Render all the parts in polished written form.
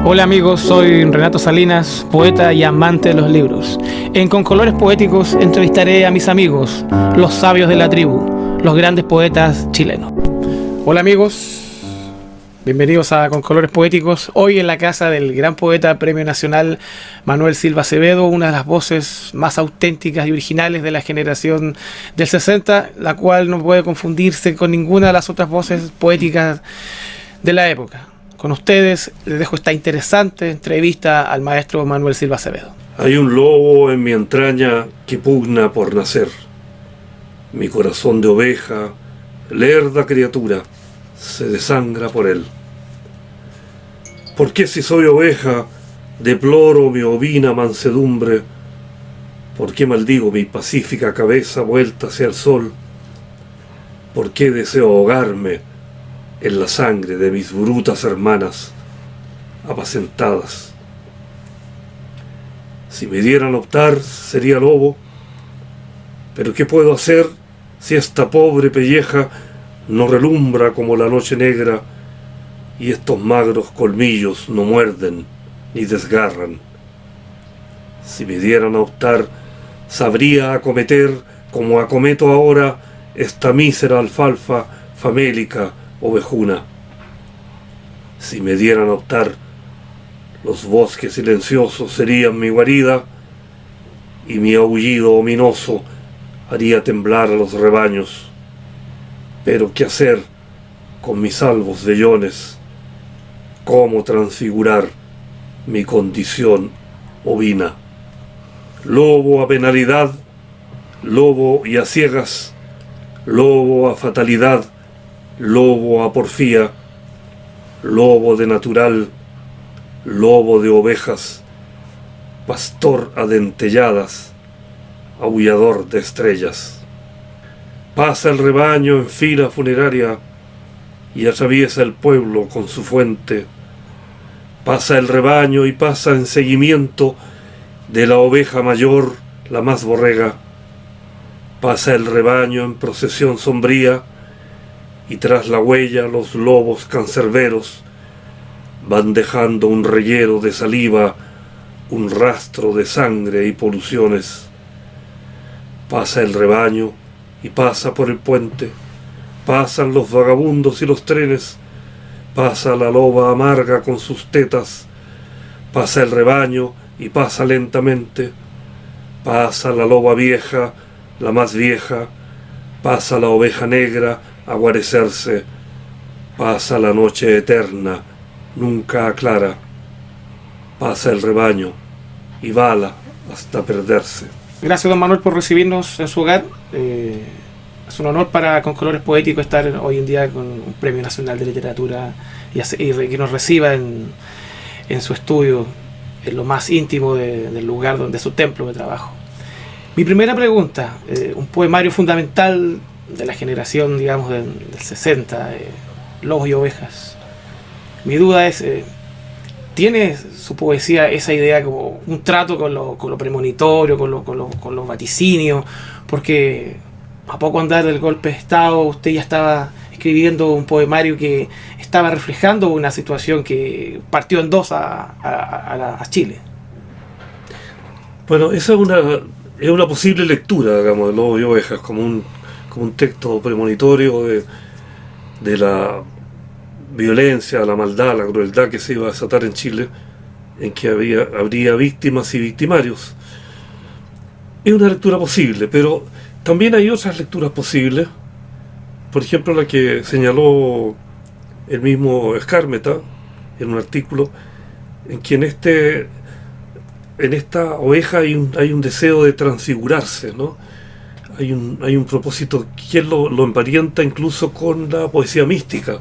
Hola amigos, soy Renato Salinas, poeta y amante de los libros. En Con Colores Poéticos entrevistaré a mis amigos, los sabios de la tribu, los grandes poetas chilenos. Hola amigos, bienvenidos a Con Colores Poéticos. Hoy en la casa del gran poeta Premio Nacional Manuel Silva Acevedo, una de las voces más auténticas y originales de la generación del 60, la cual no puede confundirse con ninguna de las otras voces poéticas de la época. Con ustedes les dejo esta interesante entrevista al maestro Manuel Silva Acevedo. Hay un lobo en mi entraña que pugna por nacer. Mi corazón de oveja, lerda criatura, se desangra por él. ¿Por qué si soy oveja deploro mi ovina mansedumbre? ¿Por qué maldigo mi pacífica cabeza vuelta hacia el sol? ¿Por qué deseo ahogarme en la sangre de mis brutas hermanas apacentadas? Si me dieran optar, sería lobo, pero ¿qué puedo hacer si esta pobre pelleja no relumbra como la noche negra y estos magros colmillos no muerden ni desgarran? Si me dieran a optar, sabría acometer como acometo ahora esta mísera alfalfa famélica ovejuna. Si me dieran a optar, los bosques silenciosos serían mi guarida y mi aullido ominoso haría temblar a los rebaños. Pero ¿qué hacer con mis albos vellones? ¿Cómo transfigurar mi condición ovina? Lobo a penalidad, lobo y a ciegas, lobo a fatalidad, lobo a porfía, lobo de natural, lobo de ovejas, pastor a dentelladas, aullador de estrellas. Pasa el rebaño en fila funeraria y atraviesa el pueblo con su fuente. Pasa el rebaño y pasa en seguimiento de la oveja mayor, la más borrega. Pasa el rebaño en procesión sombría y tras la huella los lobos cancerberos van dejando un reguero de saliva, un rastro de sangre y poluciones. Pasa el rebaño y pasa por el puente, pasan los vagabundos y los trenes, pasa la loba amarga con sus tetas, pasa el rebaño y pasa lentamente, pasa la loba vieja, la más vieja, pasa la oveja negra a guarecerse, pasa la noche eterna, nunca aclara, pasa el rebaño y bala hasta perderse. Gracias, don Manuel, por recibirnos en su hogar. Es un honor para Con Colores Poéticos estar hoy en día con un Premio Nacional de Literatura y que nos reciba en su estudio, en lo más íntimo del lugar de su templo de trabajo. Mi primera pregunta, un poemario fundamental de la generación, digamos, del 60, Lobos y Ovejas. Mi duda es, ¿tiene su poesía esa idea como un trato con lo premonitorio, con los vaticinios? Porque a poco andar del golpe de Estado, usted ya estaba escribiendo un poemario que estaba reflejando una situación que partió en dos a Chile. Bueno, esa es una posible lectura, digamos, de Lobos y Ovejas, como un texto premonitorio de la violencia, la maldad, la crueldad que se iba a desatar en Chile, en que habría víctimas y victimarios. Es una lectura posible, pero también hay otras lecturas posibles, por ejemplo la que señaló el mismo Skármeta en un artículo, en que en esta oveja hay un deseo de transfigurarse, ¿no? Hay un propósito que lo emparenta incluso con la poesía mística.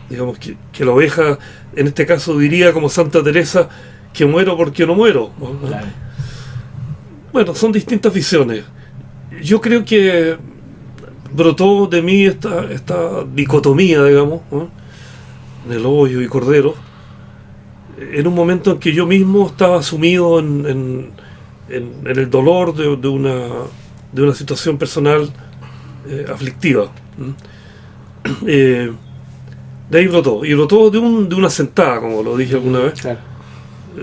Digamos que la oveja, en este caso diría como Santa Teresa, que muero porque no muero, ¿no? Claro. Bueno, son distintas visiones. Yo creo que brotó de mí esta dicotomía, digamos, ¿no?, de lobo y cordero, en un momento en que yo mismo estaba sumido en el dolor de una situación personal aflictiva. De ahí brotó, y brotó de una sentada, como lo dije alguna vez. Claro.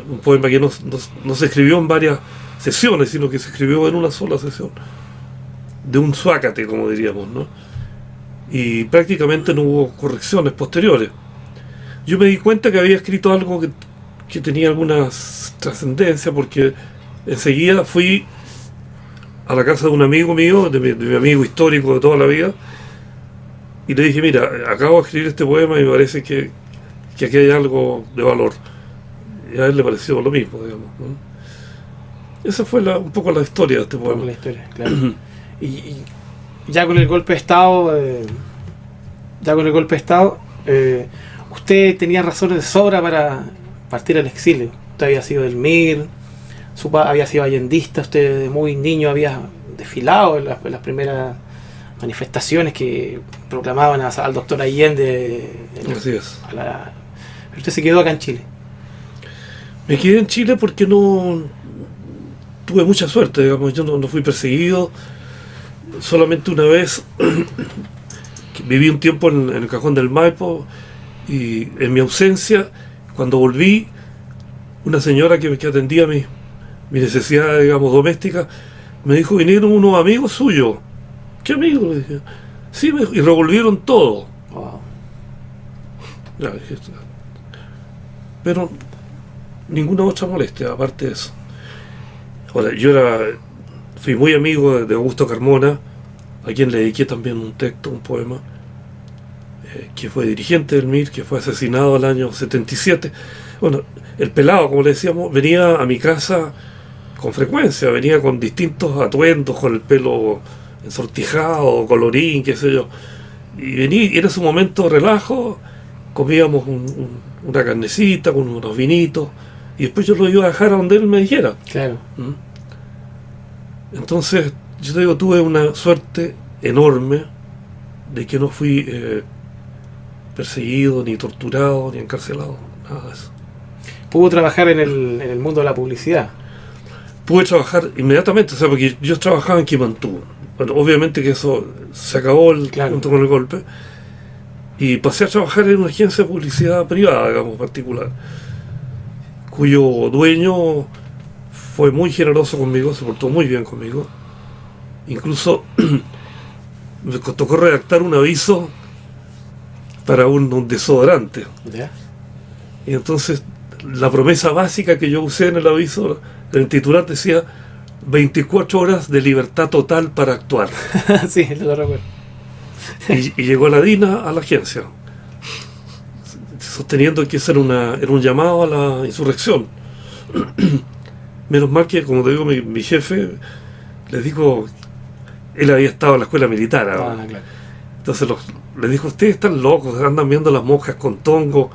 un poema que no se escribió en varias sesiones, sino que se escribió en una sola sesión, de un suácate, como diríamos, ¿no? Y prácticamente no hubo correcciones posteriores. Yo me di cuenta que había escrito algo que tenía alguna trascendencia, porque enseguida fui a la casa de un amigo mío, de mi amigo histórico de toda la vida, y le dije, mira, acabo de escribir este poema y me parece que aquí hay algo de valor. Y a él le pareció lo mismo, digamos, ¿no? Esa fue un poco la historia de este poema. La historia, claro. y ya con el golpe de Estado, usted tenía razones de sobra para partir al exilio. Usted había sido del MIR, había sido allendista, usted de muy niño había desfilado en las primeras manifestaciones que proclamaban al doctor Allende. Así es. Pero usted se quedó acá en Chile. Me quedé en Chile porque no tuve mucha suerte, digamos. Yo no fui perseguido. Solamente una vez viví un tiempo en el Cajón del Maipo, y en mi ausencia, cuando volví, una señora que atendía mis necesidades, digamos, domésticas, me dijo, vinieron unos amigos suyos. ¿Qué amigos? Le dije. Sí, y revolvieron todo. Wow. Ya, dije, pero ninguna otra molestia, aparte de eso. Ahora, fui muy amigo de Augusto Carmona, a quien le dediqué también un texto, un poema, que fue dirigente del MIR, que fue asesinado el año 77. Bueno, el pelado, como le decíamos, venía a mi casa con frecuencia, venía con distintos atuendos, con el pelo ensortijado, colorín, qué sé yo. Y venía, y era su momento de relajo, comíamos una carnecita con unos vinitos, y después yo lo iba a dejar a donde él me dijera. Claro. Entonces, yo te digo, tuve una suerte enorme de que no fui perseguido, ni torturado, ni encarcelado, nada de eso. ¿Pudo trabajar en el mundo de la publicidad? Pude trabajar inmediatamente, o sea, porque yo trabajaba en Quimantú. Bueno, obviamente que eso se acabó junto con el golpe, y pasé a trabajar en una agencia de publicidad privada, digamos, particular, cuyo dueño fue muy generoso conmigo, se portó muy bien conmigo. Incluso me tocó redactar un aviso para un desodorante. ¿Ya? Y entonces la promesa básica que yo usé en el aviso, el titular decía 24 horas de libertad total para actuar. Sí, lo recuerdo. Y llegó la DINA a la agencia, sosteniendo que ese era un llamado a la insurrección. Menos mal que, como te digo, mi jefe, les dijo, él había estado en la escuela militar. Claro. Entonces les dijo, ustedes están locos, andan viendo las monjas con tongo.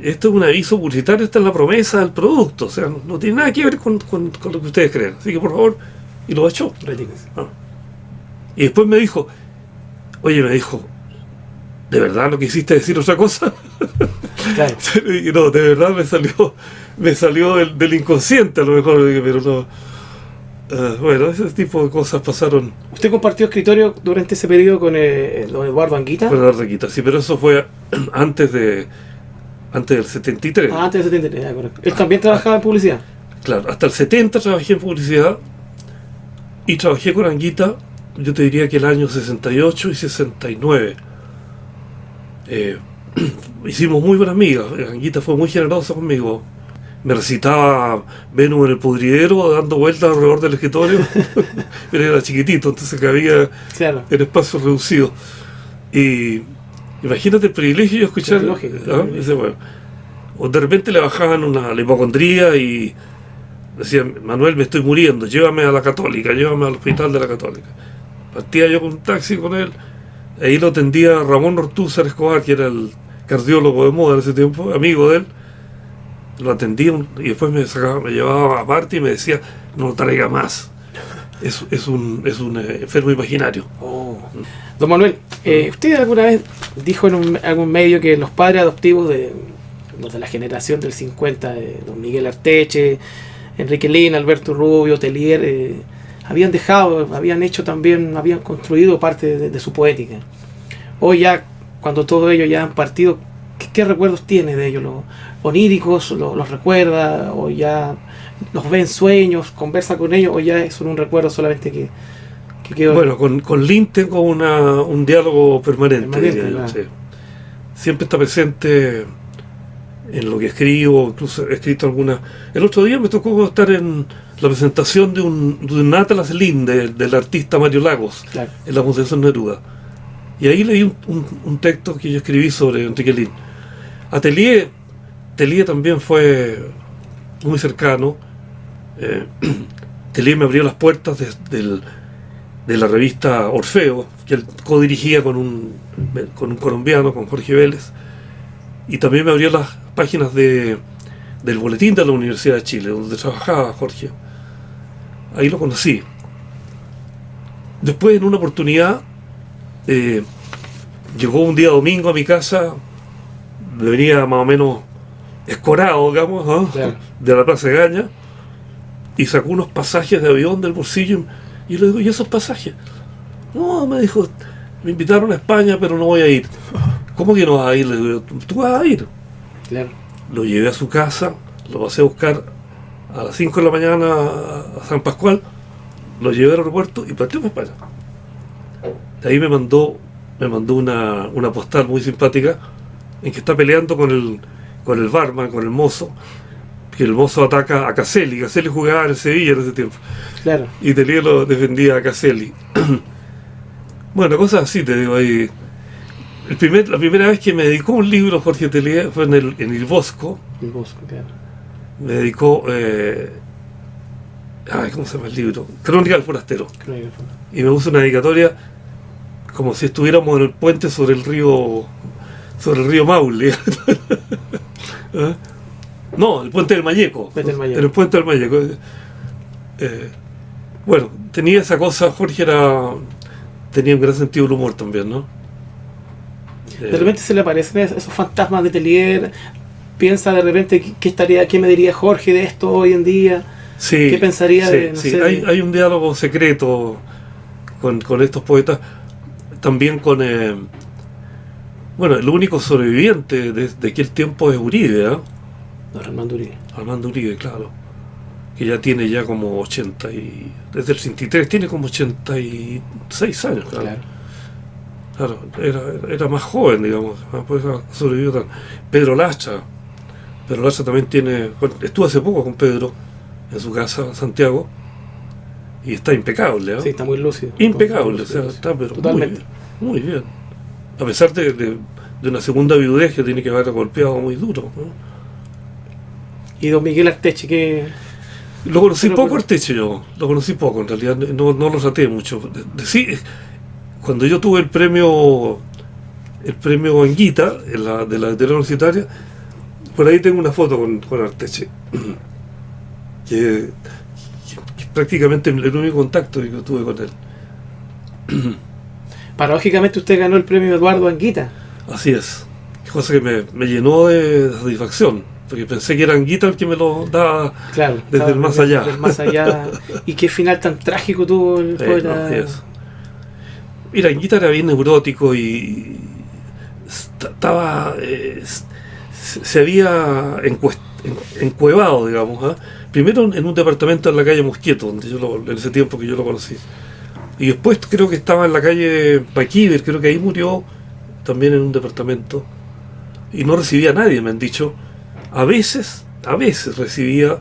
Esto es un aviso publicitario, esta es la promesa del producto, o sea, no tiene nada que ver con lo que ustedes creen. Así que, por favor, y lo echó. Y después me dijo, ¿de verdad no quisiste decir otra cosa? Claro. Y no, de verdad me salió del inconsciente, a lo mejor, pero no. Bueno, ese tipo de cosas pasaron. ¿Usted compartió escritorio durante ese periodo con don Eduardo Anguita? Con Eduardo Anguita, sí, pero eso fue antes del 73. Antes del 73, correcto. Él también trabajaba en publicidad. Claro, hasta el 70 trabajé en publicidad, y trabajé con Anguita, yo te diría que el año 68 y 69. Hicimos muy buenas amigas. Anguita fue muy generosa conmigo. Me recitaba Venus en el Pudridero dando vueltas alrededor del escritorio. Pero era chiquitito, entonces cabía en espacios reducidos. Y imagínate el privilegio de escuchar. Bueno. O de repente le bajaban la hipocondría y decían, Manuel, me estoy muriendo, llévame a la Católica, llévame al hospital de la Católica. Partía yo con un taxi con él. Ahí lo atendía Ramón Ortúzar Escobar, que era el cardiólogo de moda en ese tiempo, amigo de él. Lo atendía y después me llevaba aparte y me decía, no lo traiga más. Es un enfermo imaginario. Don Manuel, usted alguna vez dijo en algún medio que los padres adoptivos de la generación del 50, don Miguel Arteche, Enrique Lina, Alberto Rubio, Telier, habían construido parte de su poética. Hoy ya, cuando todos ellos ya han partido, ¿qué recuerdos tiene de ellos? ¿Los oníricos? ¿Los recuerda? ¿O ya los ve en sueños? ¿Conversa con ellos? ¿O ya es un recuerdo solamente que quedó? Bueno, con Lynn tengo un diálogo permanente, diría yo, claro. sí. Siempre está presente en lo que escribo, incluso he escrito algunas. El otro día me tocó estar en la presentación de un Atlas Lynn del artista Mario Lagos, Claro. en la Fundación Neruda. Y ahí leí un texto que yo escribí sobre Enrique Lin. Atelier también fue muy cercano. Atelier me abrió las puertas de la revista Orfeo, que él codirigía con un colombiano, con Jorge Vélez. Y también me abrió las páginas del boletín de la Universidad de Chile, donde trabajaba Jorge. Ahí lo conocí. Después, en una oportunidad, llegó un día domingo a mi casa, venía más o menos escorado, digamos, ¿no? Claro. De la Plaza de Gaña, y sacó unos pasajes de avión del bolsillo, y le digo, ¿y esos pasajes? No, me dijo, me invitaron a España, pero no voy a ir. ¿Cómo que no vas a ir? Le digo, tú vas a ir. Claro. Lo llevé a su casa, lo pasé a buscar a las 5 de la mañana a San Pascual, lo llevé al aeropuerto y partió para España. De ahí me mandó una postal muy simpática en que está peleando con el barman, con el mozo, que el mozo ataca a Caselli. Caselli jugaba en Sevilla en ese tiempo. Claro. Y Tellier lo defendía a Caselli. Bueno, cosas así te digo ahí. La primera vez que me dedicó un libro Jorge Tellier fue en el Bosco. El Bosco, claro. Me dedicó, ¿cómo se llama el libro? Crónica del Forastero. Y me puso una dedicatoria como si estuviéramos en el puente sobre el río Maule. ¿Ah? No, el puente del Mayeco. En el puente del Mayeco. Bueno, tenía esa cosa. Jorge tenía un gran sentido del humor también, ¿no? De repente se le aparecen esos fantasmas de Tellier. Piensa de repente qué me diría Jorge de esto hoy en día. Sí, ¿qué pensaría sí, de, no sí. sé, Hay un diálogo secreto con estos poetas, también con bueno, el único sobreviviente de aquel tiempo es Uribe, ¿eh? Armando Uribe. Armando Uribe, claro, que ya tiene como desde el 63 tiene como 86 años, claro, era más joven, digamos, pues sobrevivió tan. Pedro Lacha también estuvo hace poco con Pedro en su casa en Santiago y está impecable, ¿eh? Sí, está muy lúcido. Impecable, o sea, está pero totalmente. Muy bien. A pesar de una segunda viudez que tiene que haber golpeado muy duro, ¿no? Y don Miguel Arteche, que... Lo conocí poco Arteche yo, lo conocí poco, en realidad no lo traté mucho. Sí, cuando yo tuve el premio Anguita, de la editorial universitaria, por ahí tengo una foto con Arteche, que es prácticamente el único contacto que yo tuve con él. Paradójicamente usted ganó el premio Eduardo Anguita. Así es, cosa que me llenó de satisfacción, porque pensé que era Anguita el que me lo daba, claro, desde el más allá. Desde el más allá. Y qué final tan trágico tuvo el poeta. Así es. Mira, Anguita era bien neurótico y estaba se había encuevado, digamos, ¿eh? Primero en un departamento en la calle Mosquieto, donde en ese tiempo que yo lo conocí, y después creo que estaba en la calle Paquíver, creo que ahí murió también en un departamento, y no recibía a nadie, me han dicho. A veces recibía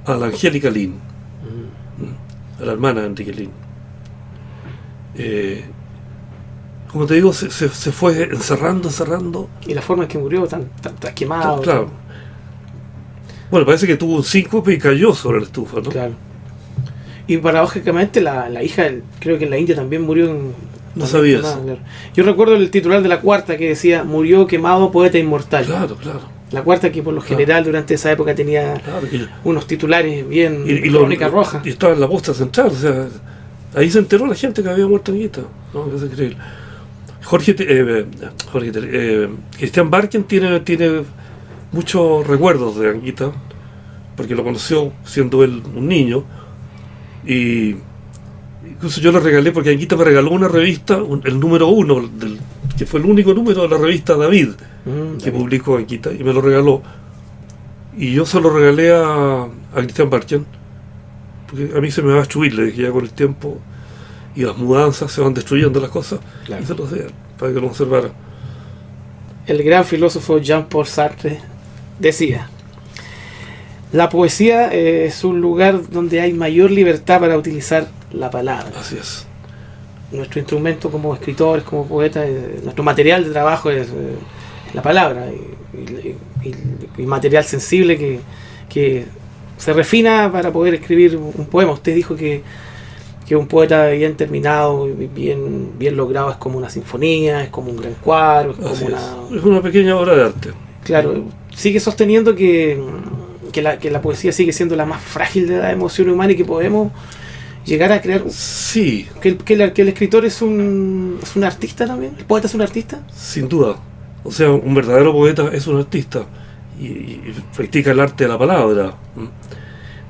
a la Angélica Lin, a la hermana de Enrique Lin. Como te digo, se fue encerrando. Y la forma en que murió, tan quemado. Claro. Bueno, parece que tuvo un síncope y cayó sobre la estufa, ¿no? Claro. Y paradójicamente la hija, creo que en la India también murió No sabía eso. Claro. Yo recuerdo el titular de La Cuarta que decía: murió quemado poeta inmortal. Claro. La Cuarta, que por lo general durante esa época tenía unos titulares bien crónica roja. Y estaba en la posta central, o sea, ahí se enteró la gente que había muerto Anguita, ¿no? Es increíble. Cristian Barken tiene muchos recuerdos de Anguita, porque lo conoció siendo él un niño, y incluso yo le regalé, porque Anguita me regaló una revista, el número 1 que fue el único número de la revista David que publicó en Quita, y me lo regaló. Y yo se lo regalé a Cristian Barchen, porque a mí se me va a destruir, le dije, ya con el tiempo y las mudanzas se van destruyendo las cosas, claro. Y se los di para que lo observara. El gran filósofo Jean-Paul Sartre decía: la poesía es un lugar donde hay mayor libertad para utilizar la palabra. Así es. Nuestro instrumento como escritores, como poetas, nuestro material de trabajo es la palabra, y material sensible que se refina para poder escribir un poema. Usted dijo que un poeta bien terminado, bien logrado, es como una sinfonía, es como un gran cuadro, es una pequeña obra de arte. Claro, sigue sosteniendo que la poesía sigue siendo la más frágil de la emoción humana y que podemos llegar a crear. Sí. Que el escritor es un artista también. ¿El poeta es un artista? Sin duda. O sea, un verdadero poeta es un artista y practica el arte de la palabra.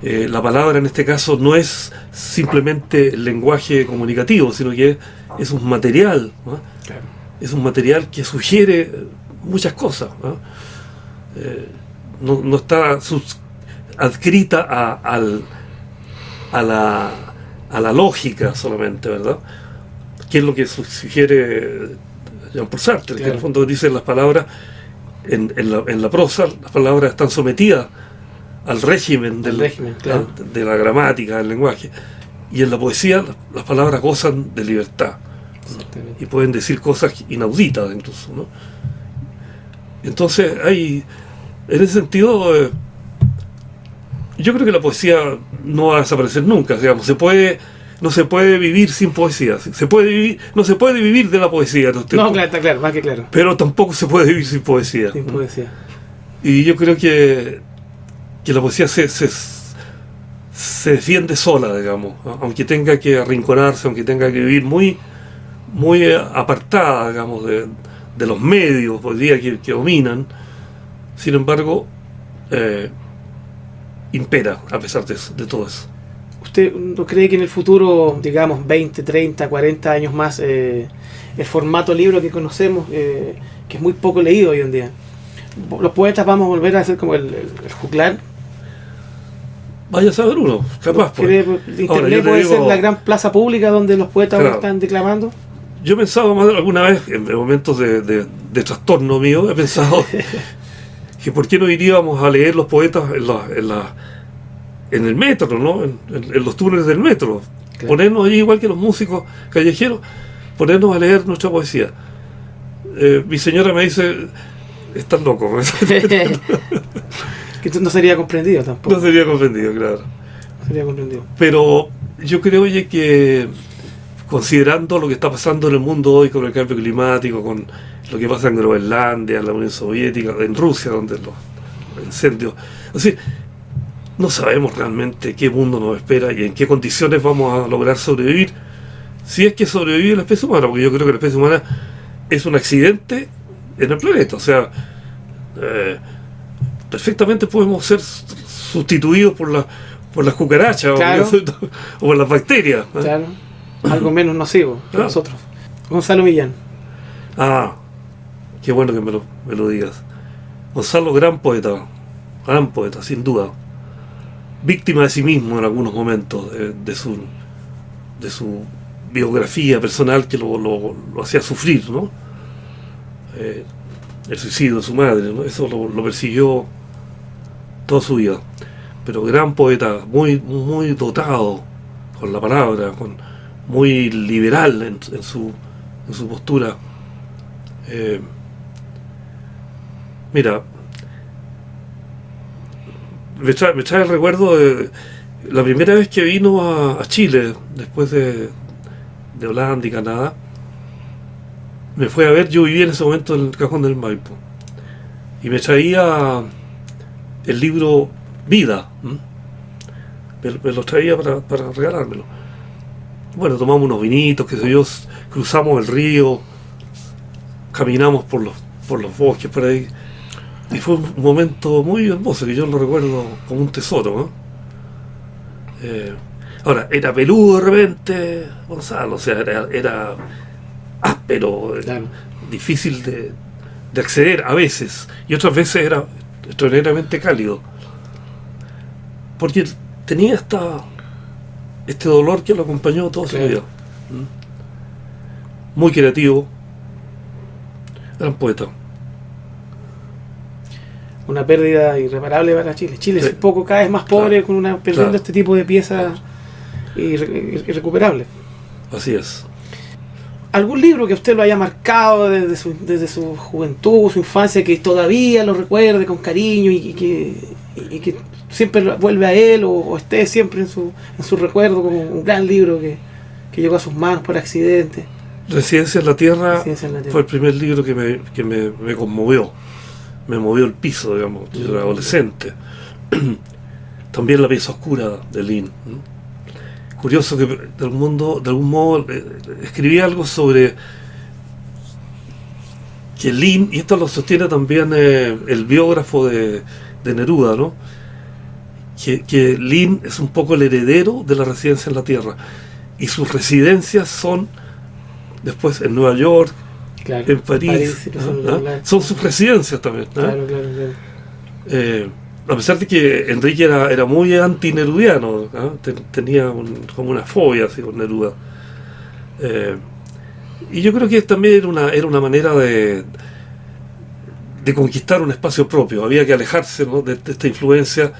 La palabra en este caso no es simplemente el lenguaje comunicativo, sino que es un material, ¿no? Claro. Es un material que sugiere muchas cosas, ¿no? No está adscrita a la lógica solamente, ¿verdad? Que es lo que sugiere Jean-Paul Sartre, claro. Que en el fondo dice las palabras, en la prosa, las palabras están sometidas al régimen, claro. De la gramática, del lenguaje, y en la poesía las palabras gozan de libertad y pueden decir cosas inauditas incluso, ¿no? Entonces en ese sentido yo creo que la poesía no va a desaparecer nunca, digamos. No se puede vivir sin poesía. No se puede vivir de la poesía. No, claro, está claro, más que claro. Pero tampoco se puede vivir sin poesía. Sin poesía. Y yo creo que la poesía se defiende sola, digamos, aunque tenga que arrinconarse, aunque tenga que vivir muy, muy apartada, digamos, de los medios hoy día que dominan. Sin embargo, impera a pesar de todo eso. ¿Usted no cree que en el futuro, digamos 20, 30, 40 años más, el formato libro que conocemos, que es muy poco leído hoy en día, los poetas vamos a volver a hacer como el juglar? Vaya a saber uno, capaz. ¿Internet puede ser la gran plaza pública donde los poetas ahora están declamando? Yo he pensado más alguna vez, en momentos de trastorno mío, he pensado que por qué no iríamos a leer los poetas en el metro, ¿no? En los túneles del metro. Claro. Ponernos allí igual que los músicos callejeros, ponernos a leer nuestra poesía. Mi señora me dice, estás loco. Que no sería comprendido tampoco. No sería comprendido, claro. No sería comprendido. Pero yo creo, oye, que considerando lo que está pasando en el mundo hoy con el cambio climático, con lo que pasa en Groenlandia, en la Unión Soviética, en Rusia, donde los incendios, así, no sabemos realmente qué mundo nos espera y en qué condiciones vamos a lograr sobrevivir, si es que sobrevive la especie humana, porque yo creo que la especie humana es un accidente en el planeta. O sea, perfectamente podemos ser sustituidos por las cucarachas, claro. o por las bacterias, ¿eh? Claro, algo menos nocivo que nosotros. Gonzalo Millán. Qué bueno que me lo digas. Gonzalo, gran poeta, sin duda. Víctima de sí mismo en algunos momentos de su biografía personal que lo hacía sufrir, ¿no? El suicidio de su madre, ¿no? Eso lo persiguió toda su vida. Pero gran poeta, muy, muy dotado con la palabra, muy liberal en su postura. Mira, me trae el recuerdo de la primera vez que vino a Chile, después de Holanda y Canadá. Me fue a ver, yo vivía en ese momento en el Cajón del Maipo, y me traía el libro Vida, me lo traía para regalármelo. Bueno, tomamos unos vinitos, qué sé yo, cruzamos el río, caminamos por los bosques por ahí, y fue un momento muy hermoso que yo lo recuerdo como un tesoro, ¿no? Ahora, era peludo de repente Gonzalo, o sea, era áspero, claro. difícil de acceder a veces, y otras veces era extraordinariamente cálido, porque tenía este dolor que lo acompañó toda su vida. Muy creativo, gran poeta. Una pérdida irreparable para Chile. Chile es un poco cada vez más pobre, perdiendo este tipo de piezas irrecuperables. Así es. ¿Algún libro que usted lo haya marcado desde su juventud, su infancia, que todavía lo recuerde con cariño y que siempre vuelve a él o esté siempre en su recuerdo como un gran libro que llegó a sus manos por accidente? Residencia en la Tierra, Residencia en la Tierra fue el primer libro que me conmovió. Me movió el piso, digamos. Yo era adolescente. También La pieza oscura de Lin. Curioso que de algún modo escribí algo sobre que Lin, y esto lo sostiene también el biógrafo de Neruda, ¿no? Que Lin es un poco el heredero de la Residencia en la Tierra, y sus residencias son después en Nueva York, claro, en París, son sus residencias también. Claro. A pesar de que Enrique era muy anti-nerudiano, tenía como una fobia así con Neruda. Y yo creo que también era una manera de conquistar un espacio propio. Había que alejarse, ¿no?, de esta influencia,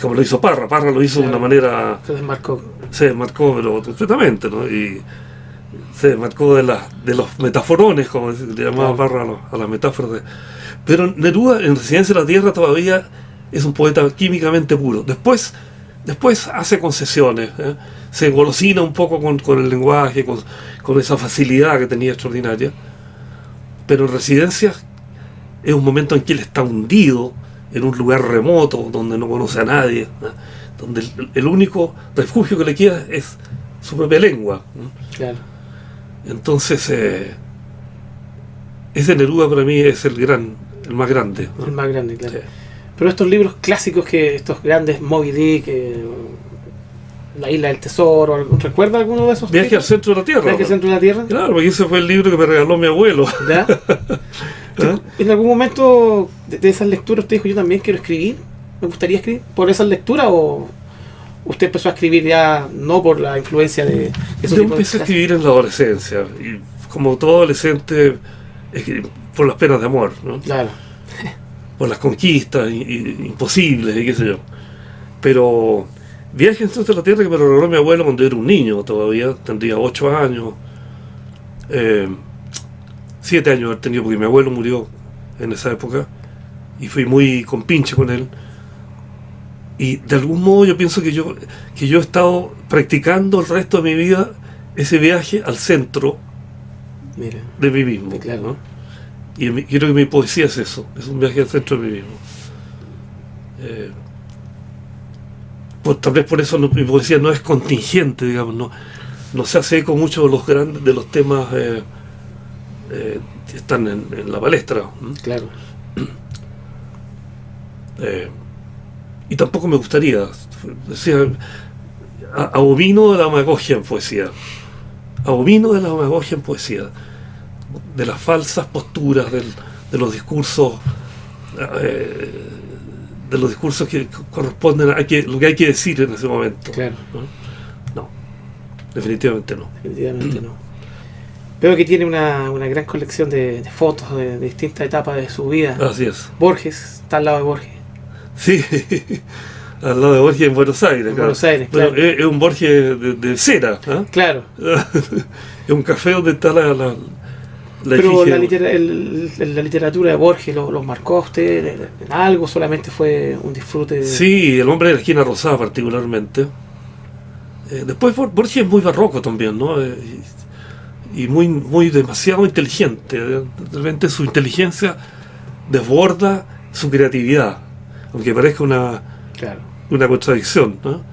como lo hizo Parra. Parra lo hizo de una manera... Se desmarcó, pero completamente, ¿no? Y se desmarcó de los metaforones, como le llamaba Parra a las metáforas. Pero Neruda, en Residencia en la Tierra, todavía es un poeta químicamente puro. Después hace concesiones, se engolosina un poco con el lenguaje, con esa facilidad que tenía extraordinaria. Pero en Residencia es un momento en que él está hundido en un lugar remoto, donde no conoce a nadie, donde el único refugio que le queda es su propia lengua. Claro. Entonces, ese Neruda para mí es el más grande, ¿no? El más grande, claro. Sí. Pero estos libros clásicos, estos grandes, Moby Dick, La Isla del Tesoro, ¿recuerda alguno de esos? Viaje al Centro de la Tierra. ¿Viaje al Centro de la Tierra? Claro, porque ese fue el libro que me regaló mi abuelo. ¿Ya? ¿En algún momento de esas lecturas usted dijo, yo también quiero escribir? ¿Me gustaría escribir? ¿Por esas lecturas o usted empezó a escribir ya no por la influencia de esos? Yo empecé a escribir en la adolescencia, y como todo adolescente, por las penas de amor, ¿no? Claro. Por las conquistas imposibles y qué sé yo. Pero Viaje al Centro de la Tierra, que me lo regaló mi abuelo cuando yo era un niño todavía, tendría 8 años, 7 años haber tenido, porque mi abuelo murió en esa época y fui muy compinche con él. Y de algún modo yo pienso que yo he estado practicando el resto de mi vida ese viaje al centro de mí mismo, claro, ¿no? Y creo que mi poesía es eso, es un viaje al centro de mí mismo. Pues tal vez por eso mi poesía no es contingente, digamos, no se hace eco mucho de los temas que están en la palestra. Claro. Y tampoco me gustaría, decía, abomino de la demagogia en poesía, abomino de la demagogia en poesía, de las falsas posturas, de los discursos, que corresponden a lo que hay que decir en ese momento. Claro. No, definitivamente no. Definitivamente no. Veo que tiene una gran colección de fotos de distintas etapas de su vida. Así es. Borges, está al lado de Borges. Sí, al lado de Borges en Buenos Aires. Buenos Aires, claro. Bueno, es un Borges de cera, ¿eh? Claro. Es un café donde está la pero la literatura de Borges los marcó a usted en algo, solamente fue un disfrute. Sí, El hombre de la esquina rosada particularmente. Después Borges es muy barroco también, ¿no? Y muy demasiado inteligente. De repente su inteligencia desborda su creatividad, aunque parezca una contradicción, ¿no?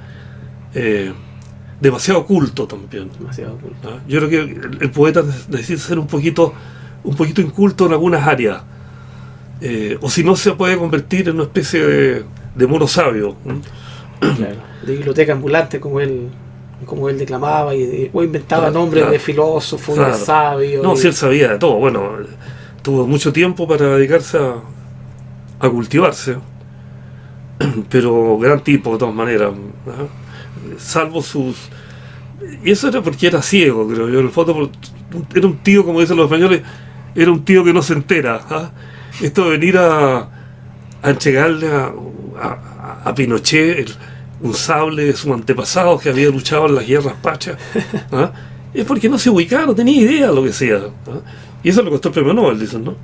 Demasiado culto también. Demasiado culto. ¿No? Yo creo que el poeta necesita ser un poquito inculto en algunas áreas, o si no se puede convertir en una especie de mono sabio, ¿no? Claro, de biblioteca ambulante como él como él declamaba o inventaba Claro, nombres claro. de filósofos y Claro. de sabios. No, y- si él sabía de todo. Bueno, tuvo mucho tiempo para dedicarse a cultivarse, pero gran tipo de todas maneras, salvo sus... Y eso era porque era ciego, creo yo. En el fondo era un tío, como dicen los españoles, era un tío que no se entera. Esto de venir a entregarle a Pinochet un sable de sus antepasados que había luchado en las guerras pachas, es porque no se ubicaba, no tenía idea de lo que sea. Y eso le costó el premio Nobel, dicen, ¿no?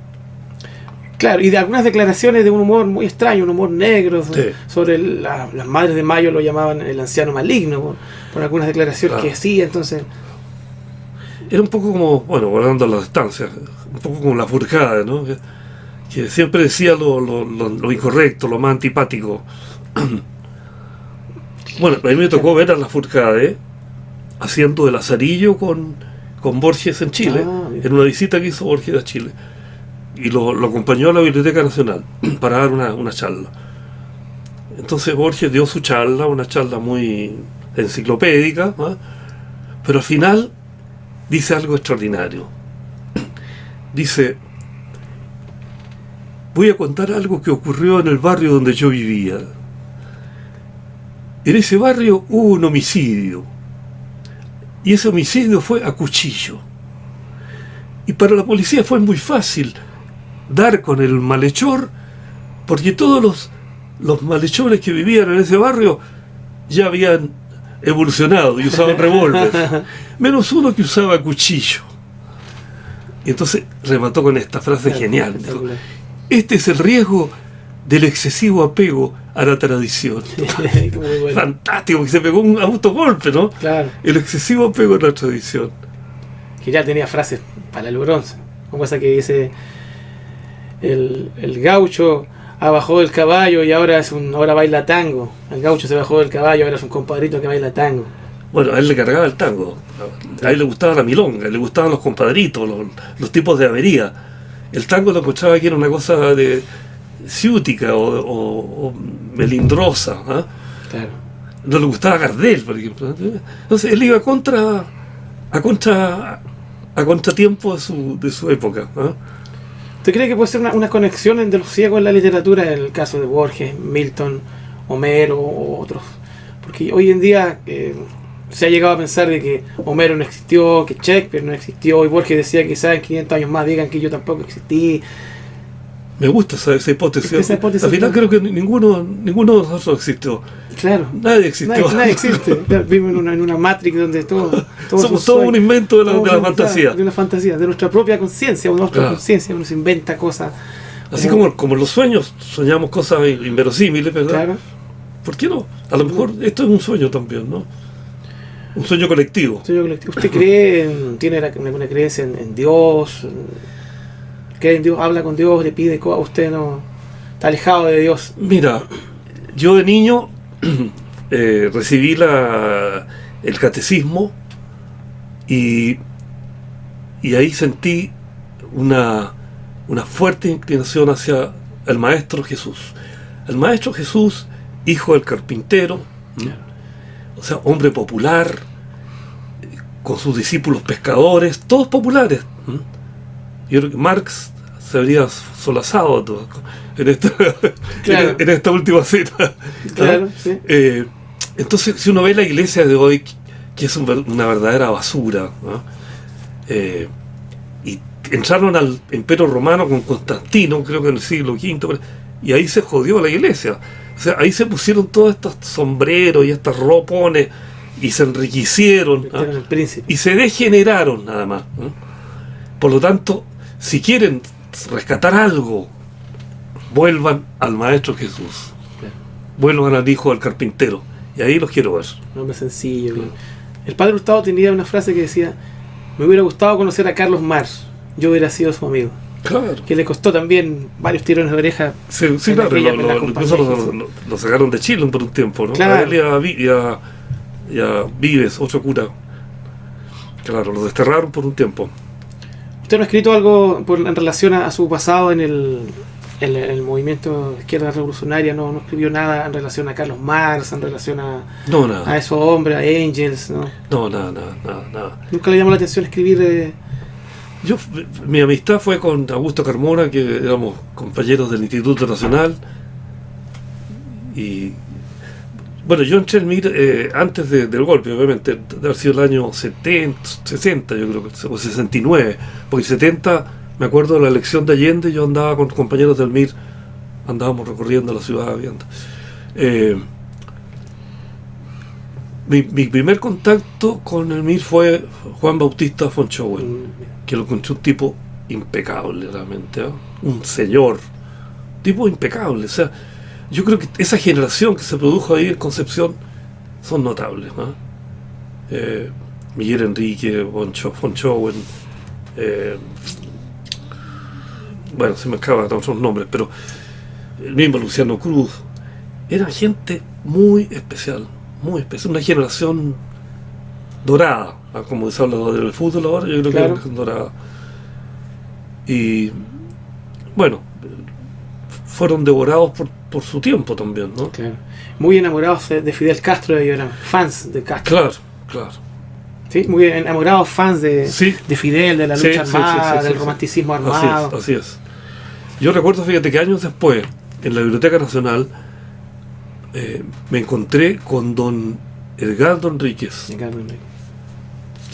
Claro, y de algunas declaraciones de un humor muy extraño, un humor negro, Sí. sobre las madres de Mayo lo llamaban el anciano maligno, por algunas declaraciones Claro. que hacía, entonces... Era un poco como, bueno, guardando las distancias, un poco como la Fourcade, ¿no? Que siempre decía lo incorrecto, lo más antipático. Bueno, a mí me tocó ver a la Fourcade haciendo el Lazarillo con Borges en Chile, bien. en una visita que hizo Borges a Chile. Y lo acompañó a la Biblioteca Nacional para dar una charla. Entonces Borges dio su charla, una charla muy enciclopédica, pero al final dice algo extraordinario. Dice: voy a contar algo que ocurrió en el barrio donde yo vivía. En ese barrio hubo un homicidio, y ese homicidio fue a cuchillo. Y para la policía fue muy fácil dar con el malhechor, porque todos los malhechores que vivían en ese barrio ya habían evolucionado y usaban revólver, menos uno que usaba cuchillo. Y entonces remató con esta frase genial: dijo, este es el riesgo del excesivo apego a la tradición. Muy bueno. Fantástico, que se pegó un autogolpe, ¿no? Claro, El excesivo apego a la tradición. que ya tenía frases para el bronce, como esa que dice el gaucho bajó del caballo y ahora ahora baila tango. El gaucho se bajó del caballo, ahora es un compadrito que baila tango. Bueno, a él le cargaba el tango, a él le gustaba la milonga, le gustaban los compadritos, los tipos de avería. El tango lo encontraba que era una cosa de ciútica o melindrosa, Claro. No le gustaba Gardel, por ejemplo. Entonces él iba a contratiempo de su época. ¿Usted cree que puede ser una conexión entre los ciegos en la literatura, en el caso de Borges, Milton, Homero o otros? Porque hoy en día se ha llegado a pensar de que Homero no existió, que Shakespeare no existió, y Borges decía que quizás en 500 años más digan que yo tampoco existí. Me gusta esa hipótesis. Esa hipótesis, Al final creo que ninguno de nosotros existió. Claro. Nadie existió. Nadie existe. Vivimos en una Matrix donde todo Somos todo un invento de la fantasía. De una fantasía, de nuestra propia conciencia, o de nuestra Claro. conciencia, uno se inventa cosas. Así como los sueños, soñamos cosas inverosímiles, ¿verdad? Claro. ¿Por qué no? A lo mejor esto es un sueño también, ¿no? Un sueño colectivo. Sueño colectivo. ¿Usted cree, tiene alguna creencia en Dios? ¿Cree en Dios? ¿Habla con Dios? ¿Le pide cosas? ¿Usted no está alejado de Dios? Mira, yo de niño recibí el catecismo y ahí sentí una fuerte inclinación hacia el Maestro Jesús. El Maestro Jesús, hijo del carpintero, o sea, hombre popular, con sus discípulos pescadores, todos populares. Yo creo que Marx se habría solazado todo Claro. en esta última cena. Claro, sí. Entonces, si uno ve la iglesia de hoy, que es una verdadera basura, y entraron al Imperio Romano con Constantino, creo que en el siglo V, y ahí se jodió la iglesia. O sea, ahí se pusieron todos estos sombreros y estas ropones y se enriquecieron, Metieron el príncipe. y se degeneraron nada más. Por lo tanto, si quieren rescatar algo, vuelvan al Maestro Jesús, Claro. vuelvan al hijo del carpintero, y ahí los quiero ver. Un hombre sencillo. El padre Hurtado tenía una frase que decía: me hubiera gustado conocer a Carlos Marx, yo hubiera sido su amigo. Claro. Que le costó también varios tirones de oreja. Sí, en claro, aquella- en la incluso compañía. lo sacaron de Chile por un tiempo, ¿no? Claro. A él y a Vives, otro cura. Claro, lo desterraron por un tiempo. ¿Usted no ha escrito algo en relación a su pasado en el movimiento de izquierda revolucionaria no escribió nada en relación a Carlos Marx, en relación a esos hombres, a Engels, ¿no? No, nada. Nunca le llamó la atención escribir. Mi amistad fue con Augusto Carmona, que éramos compañeros del Instituto Nacional, y bueno, yo entré en MIR antes del golpe, obviamente, debe haber sido el año 70, 60, yo creo que, o 69, porque 70, me acuerdo de la elección de Allende, yo andaba con compañeros del MIR, andábamos recorriendo la ciudad viendo. Mi primer contacto con el MIR fue Juan Bautista von Schoen, que lo encontré un tipo impecable realmente, ¿eh? Un señor, tipo impecable. O sea, yo creo que esa generación que se produjo ahí en Concepción son notables, ¿no? Miguel Enrique, von Schoen, bueno, se me acaban otros nombres, pero el mismo Luciano Cruz, era gente muy especial, una generación dorada, ¿no? Como se habla del fútbol ahora, yo creo que es dorada. Y bueno, fueron devorados por su tiempo también, ¿no? Claro. Muy enamorados de Fidel Castro, ellos eran fans de Castro. Claro. Sí, muy enamorados fans de Fidel, de la lucha armada, del romanticismo armado. Así es. Yo recuerdo, fíjate, que años después, en la Biblioteca Nacional, me encontré con don Edgardo Enríquez,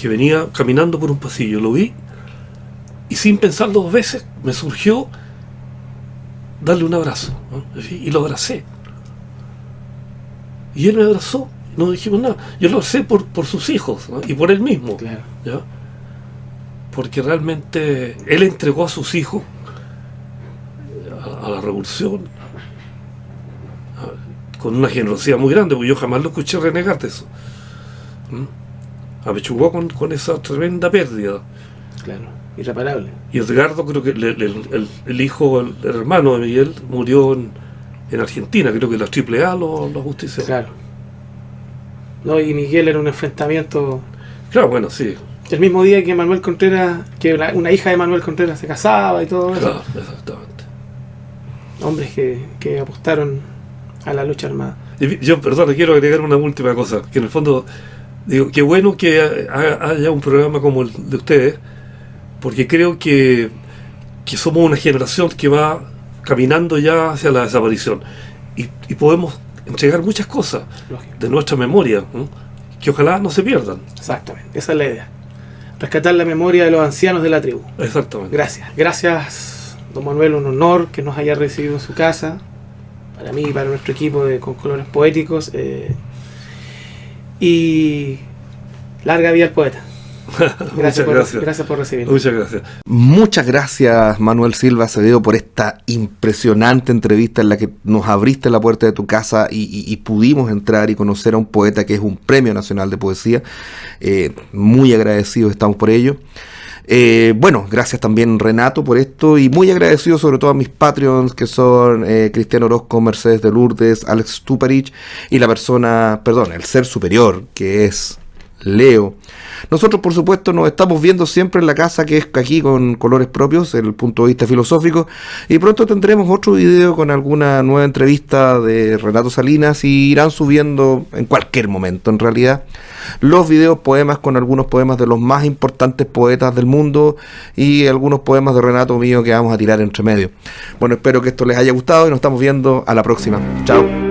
que venía caminando por un pasillo. Lo vi y sin pensarlo dos veces me surgió darle un abrazo, ¿no? Y lo abracé. Y él me abrazó, no dijimos nada. Yo lo abracé por sus hijos, ¿no? Y por él mismo, claro. ¿Ya? Porque realmente él entregó a sus hijos a la revolución con una generosidad muy grande, porque yo jamás lo escuché renegar de eso. Apechugó con esa tremenda pérdida. Claro, irreparable. Y Edgardo, creo que el hijo, el hermano de Miguel, murió en Argentina, creo que la AAA lo justició. Claro. No, y Miguel era un enfrentamiento. Claro, bueno, sí. El mismo día que Manuel Contreras, que una hija de Manuel Contreras se casaba y todo eso. Claro, exactamente. Hombres que apostaron a la lucha armada. Yo, perdón, quiero agregar una última cosa, que en el fondo, digo, qué bueno que haya un programa como el de ustedes, porque creo que somos una generación que va caminando ya hacia la desaparición, y podemos entregar muchas cosas de nuestra memoria, ¿no? Que ojalá no se pierdan. Exactamente, esa es la idea. Rescatar la memoria de los ancianos de la tribu. Exactamente. Gracias, don Manuel, un honor que nos haya recibido en su casa, para mí y para nuestro equipo de Con Colores Poéticos, y larga vida al poeta. Gracias por recibirnos. Muchas gracias. Muchas gracias, Manuel Silva Acevedo, por esta impresionante entrevista en la que nos abriste la puerta de tu casa y pudimos entrar y conocer a un poeta que es un Premio Nacional de Poesía. Muy agradecidos estamos por ello. Bueno, gracias también, Renato, por esto, y muy agradecido sobre todo a mis Patreons, que son Cristiano Orozco, Mercedes de Lourdes, Alex Tuparich, y el ser superior, que es Leo. Nosotros, por supuesto, nos estamos viendo siempre en la casa, que es aquí con Colores Propios, el punto de vista filosófico, y pronto tendremos otro video con alguna nueva entrevista de Renato Salinas, y irán subiendo en cualquier momento, en realidad, los videos poemas con algunos poemas de los más importantes poetas del mundo, y algunos poemas de Renato mío que vamos a tirar entre medio. Bueno, espero que esto les haya gustado y nos estamos viendo a la próxima. Chao.